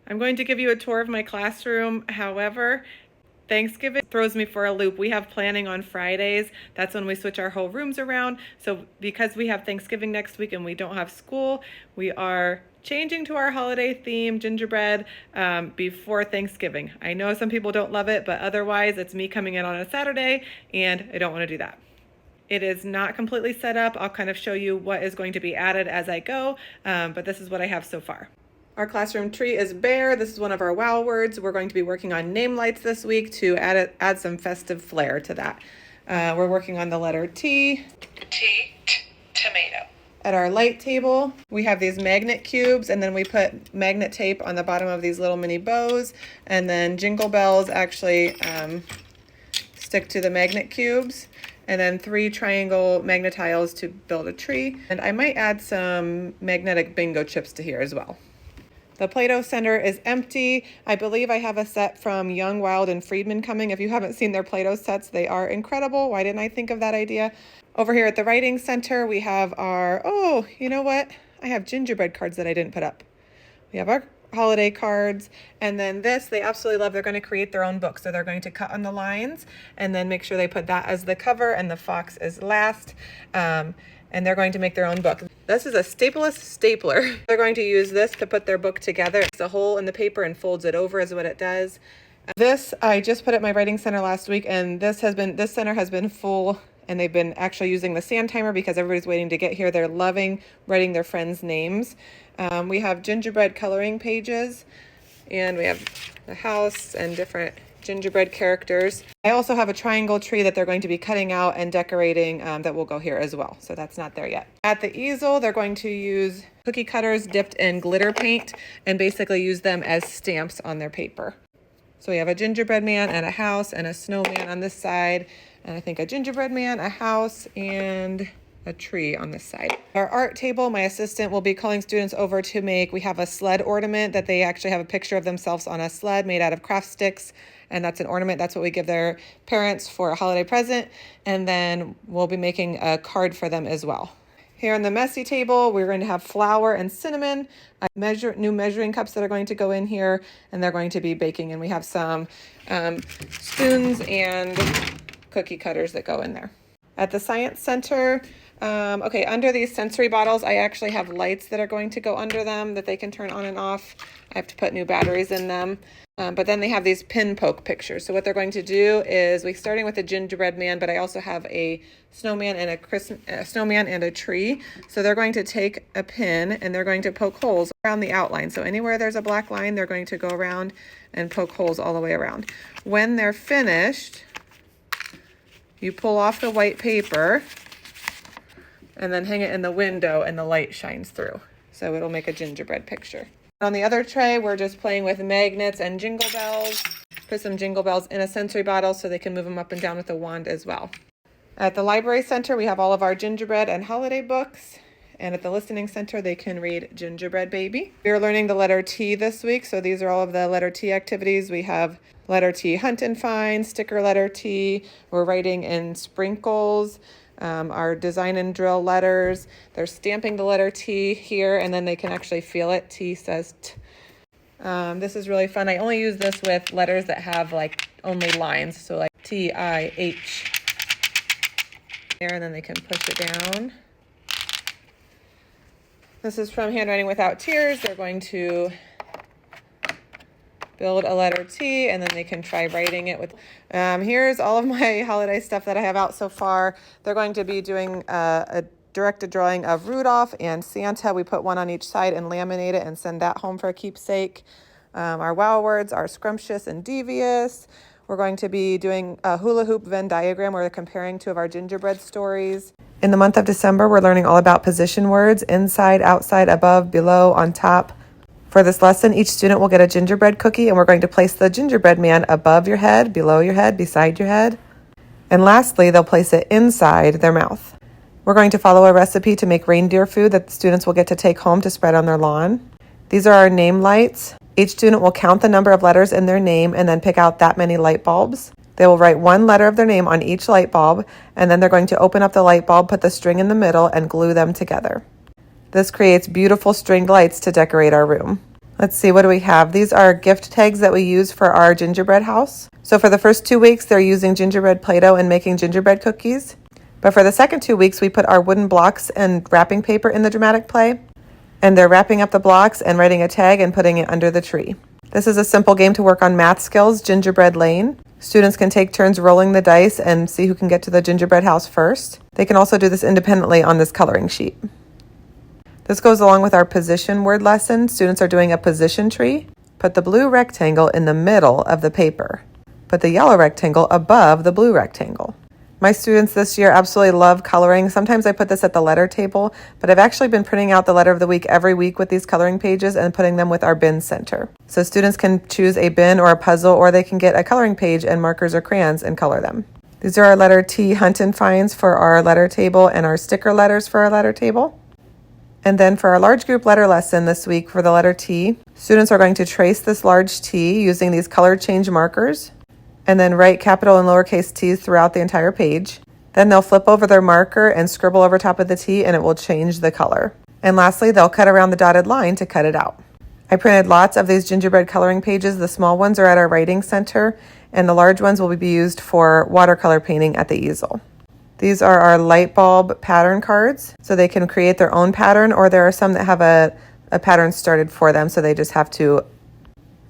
I'm going to give you a tour of my classroom. However, Thanksgiving throws me for a loop. We have planning on Fridays. That's when we switch our whole rooms around. So because we have Thanksgiving next week and we don't have school, we are changing to our holiday theme, gingerbread, before Thanksgiving. I know some people don't love it, but otherwise it's me coming in on a Saturday, and I don't want to do that. It is not completely set up. I'll kind of show you what is going to be added as I go, but this is what I have so far. Our classroom tree is bare. This is one of our wow words. We're going to be working on name lights this week to add some festive flair to that. We're working on the letter T. Tomato. At our light table, we have these magnet cubes, and then we put magnet tape on the bottom of these little mini bows, and then jingle bells actually stick to the magnet cubes, and then 3 triangle magnet tiles to build a tree. And I might add some magnetic bingo chips to here as well. The Play-Doh center is empty. I believe I have a set from Young, Wild, and Friedman coming. If you haven't seen their Play-Doh sets, they are incredible. Why didn't I think of that idea? Over here at the writing center, we have our, oh, you know what? I have gingerbread cards that I didn't put up. We have our holiday cards, and then this they absolutely love. They're going to create their own book, so they're going to cut on the lines and then make sure they put that as the cover and the fox is last. And they're going to make their own book. This is a stapleless stapler. They're going to use this to put their book together. It's a hole in the paper and folds it over is what it does. This I just put at my writing center last week, and this center has been full, and they've been actually using the sand timer because everybody's waiting to get here. They're loving writing their friends' names. We have gingerbread coloring pages, and we have the house and different gingerbread characters. I also have a triangle tree that they're going to be cutting out and decorating that will go here as well. So that's not there yet. At the easel, they're going to use cookie cutters dipped in glitter paint and basically use them as stamps on their paper. So we have a gingerbread man and a house and a snowman on this side. And I think a gingerbread man, a house, and a tree on this side. Our art table, my assistant will be calling students over to make, we have a sled ornament that they actually have a picture of themselves on a sled made out of craft sticks. And that's an ornament. That's what we give their parents for a holiday present. And then we'll be making a card for them as well. Here on the messy table, we're going to have flour and cinnamon, new measuring cups that are going to go in here, and they're going to be baking. And we have some spoons and cookie cutters that go in there. At the science center, okay, under these sensory bottles, I actually have lights that are going to go under them that they can turn on and off. I have to put new batteries in them. But then they have these pin poke pictures. So what they're going to do is we're starting with a gingerbread man, but I also have a snowman and a snowman and a tree. So they're going to take a pin and they're going to poke holes around the outline. So anywhere there's a black line, they're going to go around and poke holes all the way around. When they're finished, you pull off the white paper and then hang it in the window and the light shines through. So it'll make a gingerbread picture. On the other tray, we're just playing with magnets and jingle bells. Put some jingle bells in a sensory bottle so they can move them up and down with a wand as well. At the library center, we have all of our gingerbread and holiday books. And at the listening center, they can read Gingerbread Baby. We are learning the letter T this week, so these are all of the letter T activities. We have letter T hunt and find, sticker letter T. We're writing in sprinkles. Our design and drill letters. They're stamping the letter T here, and then they can actually feel it. T says T. This is really fun. I only use this with letters that have like only lines. So like T-I-H. There, and then they can push it down. This is from Handwriting Without Tears. They're going to build a letter T, and then they can try writing it with. Here's all of my holiday stuff that I have out so far. They're going to be doing a directed drawing of Rudolph and Santa. We put one on each side and laminate it and send that home for a keepsake. Our wow words are scrumptious and devious. We're going to be doing a hula hoop Venn diagram where we're comparing two of our gingerbread stories. In the month of December, we're learning all about position words: inside, outside, above, below, on top. For this lesson, each student will get a gingerbread cookie, and we're going to place the gingerbread man above your head, below your head, beside your head. And lastly, they'll place it inside their mouth. We're going to follow a recipe to make reindeer food that the students will get to take home to spread on their lawn. These are our name lights. Each student will count the number of letters in their name and then pick out that many light bulbs. They will write one letter of their name on each light bulb, and then they're going to open up the light bulb, put the string in the middle, and glue them together. This creates beautiful stringed lights to decorate our room. Let's see, what do we have? These are gift tags that we use for our gingerbread house. So for the first 2 weeks, they're using gingerbread Play-Doh and making gingerbread cookies. But for the second 2 weeks, we put our wooden blocks and wrapping paper in the dramatic play. And they're wrapping up the blocks and writing a tag and putting it under the tree. This is a simple game to work on math skills, Gingerbread Lane. Students can take turns rolling the dice and see who can get to the gingerbread house first. They can also do this independently on this coloring sheet. This goes along with our position word lesson. Students are doing a position tree. Put the blue rectangle in the middle of the paper. Put the yellow rectangle above the blue rectangle. My students this year absolutely love coloring. Sometimes I put this at the letter table, but I've actually been printing out the letter of the week every week with these coloring pages and putting them with our bin center. So students can choose a bin or a puzzle, or they can get a coloring page and markers or crayons and color them. These are our letter T hunt and finds for our letter table and our sticker letters for our letter table. And then for our large group letter lesson this week for the letter T, students are going to trace this large T using these color change markers, and then write capital and lowercase t's throughout the entire page. Then they'll flip over their marker and scribble over top of the T, and it will change the color. And lastly, they'll cut around the dotted line to cut it out. I printed lots of these gingerbread coloring pages. The small ones are at our writing center, and the large ones will be used for watercolor painting at the easel. These are our light bulb pattern cards, so they can create their own pattern, or there are some that have a pattern started for them, so they just have to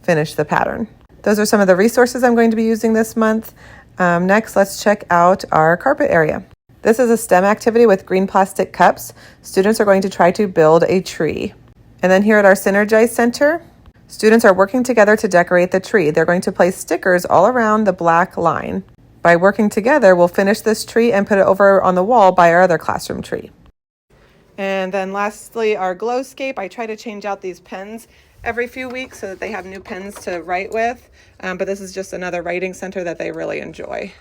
finish the pattern. Those are some of the resources I'm going to be using this month. Next, let's check out our carpet area. This is a STEM activity with green plastic cups. Students are going to try to build a tree. And then here at our Synergize Center, students are working together to decorate the tree. They're going to place stickers all around the black line. By working together, we'll finish this tree and put it over on the wall by our other classroom tree. And then lastly, our Glowscape. I try to change out these pens every few weeks so that they have new pens to write with. But this is just another writing center that they really enjoy.